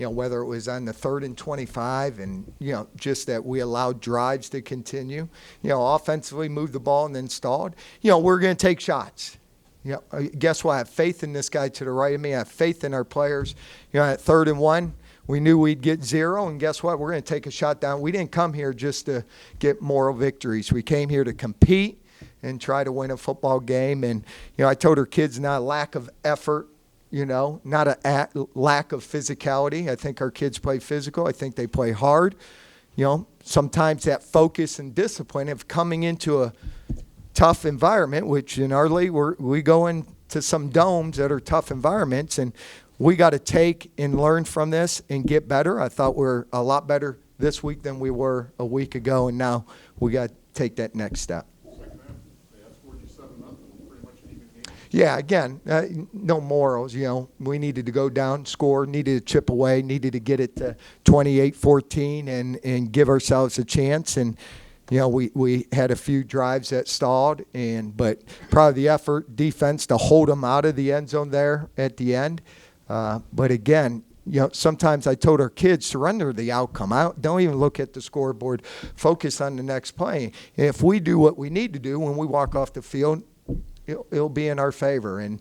whether it was on the 3rd and 25 and, just that we allowed drives to continue, offensively moved the ball and then stalled, we're going to take shots. Guess what? I have faith in this guy to the right of me. I have faith in our players. At 3rd and 1, we knew we'd get 0, and guess what? We're going to take a shot down. We didn't come here just to get moral victories. We came here to compete and try to win a football game. And, I told our kids not a lack of effort, not a lack of physicality. I think our kids play physical. I think they play hard. Sometimes that focus and discipline of coming into a tough environment, which in our league, we go into some domes that are tough environments, and we got to take and learn from this and get better. I thought we're a lot better this week than we were a week ago, and now we got to take that next step. Yeah, again, no morals. We needed to go down, score, needed to chip away, needed to get it to 28-14 and give ourselves a chance. And we had a few drives that stalled, but probably the effort, defense to hold them out of the end zone there at the end. But again, sometimes I told our kids, surrender the outcome. Don't even look at the scoreboard. Focus on the next play. And if we do what we need to do when we walk off the field, it'll be in our favor. And,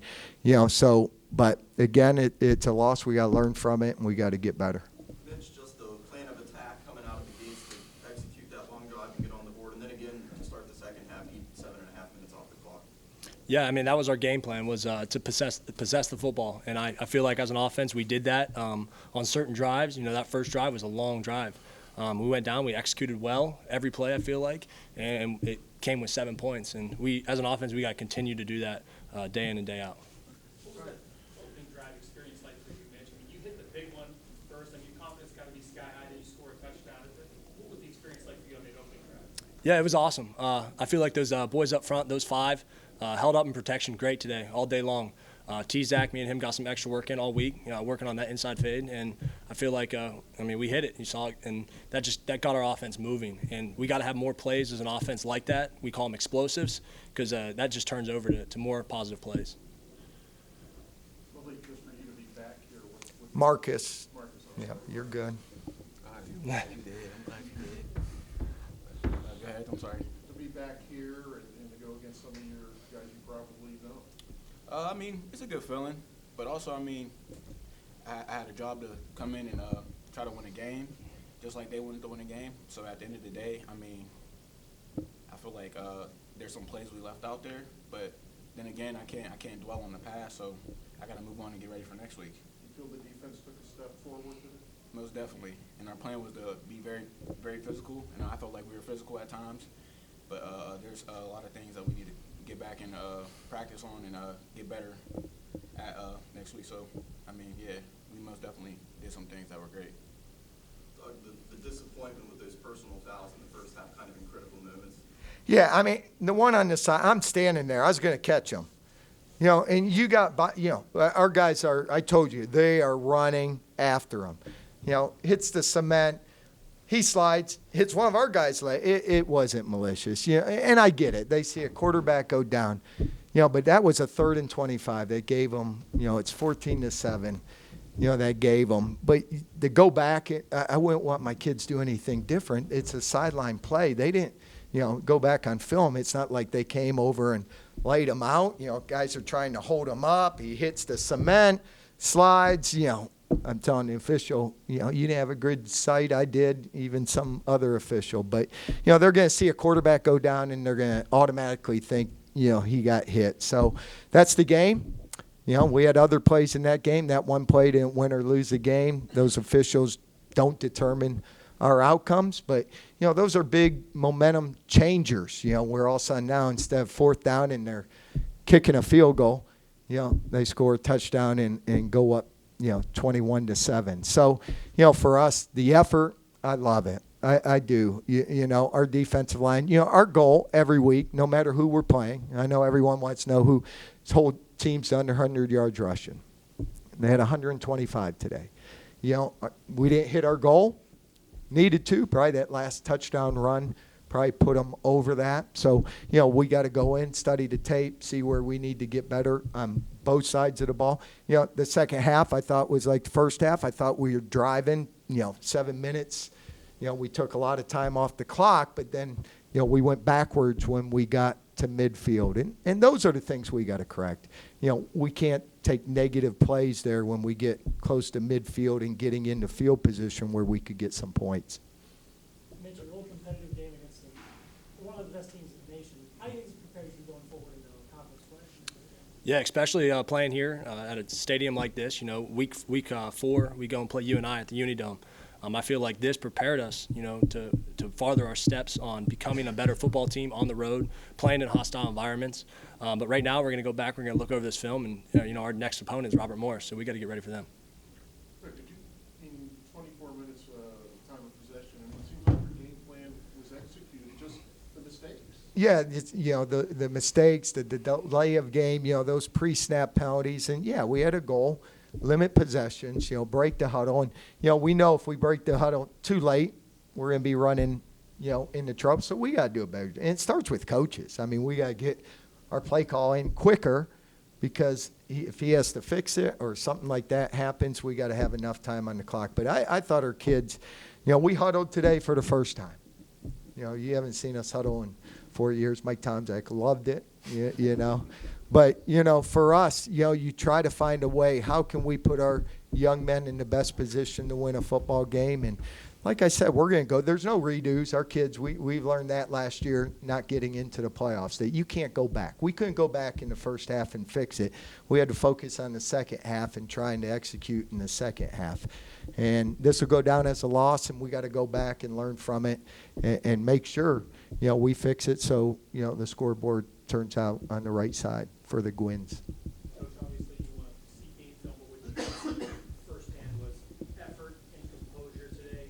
but again, it's a loss. We got to learn from it, and we got to get better. Mitch, just the plan of attack coming out of the gates to execute that long drive and get on the board, and then again to start the second half, eat 7.5 minutes off the clock. Yeah, that was our game plan, was to possess the football. And I feel like as an offense, we did that on certain drives. That first drive was a long drive. We went down, we executed well every play, I feel like, and it came with 7 points. And we, as an offense, we got to continue to do that day in and day out. What was that opening drive experience like for you, Mitch? You hit the big one first, and your confidence got to be sky high, then you score a touchdown. What was the experience like for you on that opening drive? Yeah, it was awesome. I feel like those boys up front, those 5, held up in protection great today, all day long. T-Zach, me and him got some extra work in all week, working on that inside fade, and I feel like, we hit it. You saw it, and that got our offense moving. And we got to have more plays as an offense like that. We call them explosives, because that just turns over to more positive plays. Just for you to be back here with Marcus. Yeah, you're good. I'm glad you did. Go ahead. I'm sorry. To be back here and to go against some of your guys you probably know. It's a good feeling, but also, I had a job to come in and try to win a game, just like they wanted to win a game. So at the end of the day, I feel like there's some plays we left out there, but then again, I can't dwell on the past, so I got to move on and get ready for next week. You feel the defense took a step forward today? Most definitely, and our plan was to be very, very physical, and I felt like we were physical at times, but there's a lot of things that we need to get back and practice on and get better at next week. So, we most definitely did some things that were great. The disappointment with those personal fouls in the first half, kind of in critical moments. Yeah, the one on the side, I'm standing there. I was going to catch him. And you got, our guys are, I told you, they are running after him. Hits the cement. He slides, hits one of our guys' leg. It wasn't malicious. And I get it. They see a quarterback go down. But that was a 3rd and 25. They gave them, it's 14-7. That gave them. But to go back, I wouldn't want my kids to do anything different. It's a sideline play. They didn't, go back on film. It's not like they came over and laid him out. Guys are trying to hold him up. He hits the cement, slides, I'm telling the official, you didn't have a good sight. I did, even some other official. But, they're going to see a quarterback go down, and they're going to automatically think, he got hit. So that's the game. We had other plays in that game. That one play didn't win or lose the game. Those officials don't determine our outcomes. But, those are big momentum changers. Where all of a sudden now, instead of 4th down and they're kicking a field goal, they score a touchdown and go up 21-7. So, for us, the effort, I love it. I do. Our defensive line, our goal every week, no matter who we're playing, I know everyone wants to know whose whole team's under 100 yards rushing. They had 125 today. We didn't hit our goal. Needed to, probably that last touchdown run probably put them over that. So, we got to go in, study the tape, see where we need to get better on both sides of the ball. The second half I thought was like the first half. I thought we were driving, 7 minutes. We took a lot of time off the clock, but then, we went backwards when we got to midfield. And those are the things we got to correct. We can't take negative plays there when we get close to midfield and getting into field position where we could get some points. Mitch, a real competitive game against one of the best teams in the nation. How do you think this prepares you going forward into conference play? Yeah, especially playing here at a stadium like this. Week 4, we go and play UNI at the Unidome. I feel like this prepared us, to farther our steps on becoming a better football team on the road, playing in hostile environments. But right now we're going to go back, we're going to look over this film, and, our next opponent is Robert Morris, so we got to get ready for them. Could you, in 24 minutes time of possession, and it seems like your game plan was executed, just the mistakes? Yeah, it's, the mistakes, the delay of game, those pre-snap penalties. And, yeah, we had a goal, limit possessions, break the huddle. And, we know if we break the huddle too late, we're going to be running, into trouble. So we got to do it better. And it starts with coaches. I mean, we got to get our play calling quicker because if he has to fix it or something like that happens, we got to have enough time on the clock. But I thought our kids, we huddled today for the first time. You haven't seen us huddle in 4 years. Mike Tomczak loved it, But, for us, you try to find a way. How can we put our young men in the best position to win a football game? And like I said, we're going to go. There's no redos. Our kids, we've learned that last year, not getting into the playoffs, that you can't go back. We couldn't go back in the first half and fix it. We had to focus on the second half and trying to execute in the second half. And this will go down as a loss, and we got to go back and learn from it and make sure, we fix it so, the scoreboard turns out on the right side for the Gwins. Coach, obviously you want to see game film, but what you saw firsthand was effort and composure today.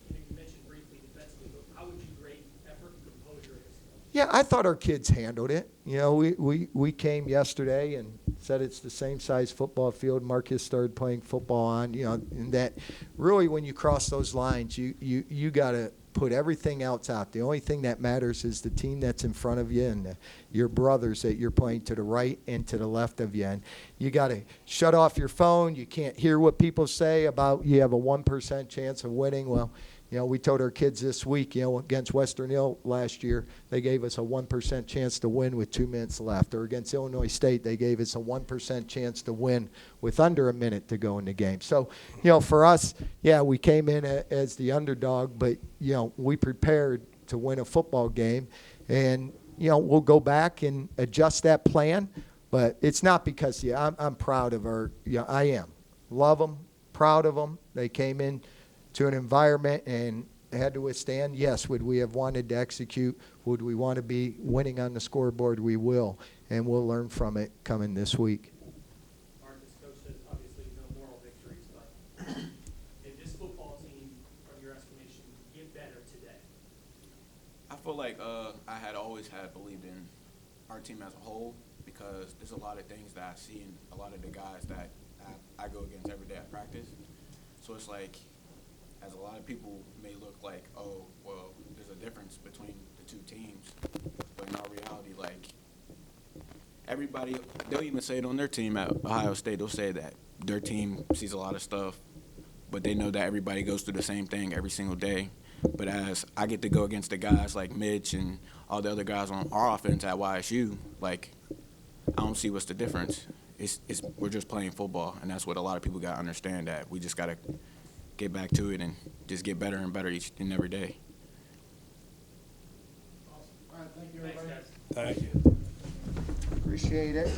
You mentioned briefly defensively, but how would you grade effort and composure in this game? Yeah, I thought our kids handled it. We came yesterday and said it's the same size football field. Marcus started playing football on, and that really when you cross those lines, you got to put everything else out. The only thing that matters is the team that's in front of you and your brothers that you're playing to the right and to the left of you. And you got to shut off your phone. You can't hear what people say about you have a 1% chance of winning. Well, we told our kids this week, against Western Hill last year, they gave us a 1% chance to win with 2 minutes left. Or against Illinois State, they gave us a 1% chance to win with under a minute to go in the game. So, for us, yeah, we came in as the underdog, but, we prepared to win a football game. And, we'll go back and adjust that plan. But it's not because, I'm proud of our, I am. Love them, proud of them. They came in to an environment and had to withstand. Yes, would we have wanted to execute? Would we want to be winning on the scoreboard? We will, and we'll learn from it coming this week. Marcus, coach says obviously no moral victories, but did this football team, from your estimation, get better today? I feel like I had always believed in our team as a whole because there's a lot of things that I see in a lot of the guys that I go against every day at practice. So it's like, as a lot of people may look like, oh, well, there's a difference between the two teams. But in all reality, like, everybody, they'll even say it on their team at Ohio State. They'll say that their team sees a lot of stuff, but they know that everybody goes through the same thing every single day. But as I get to go against the guys like Mitch and all the other guys on our offense at YSU, like, I don't see what's the difference. We're just playing football, and that's what a lot of people got to understand, that we just got to get back to it and just get better and better each and every day. Awesome. All right, thank you, Thanks, everybody. guys. Thank you. Appreciate it.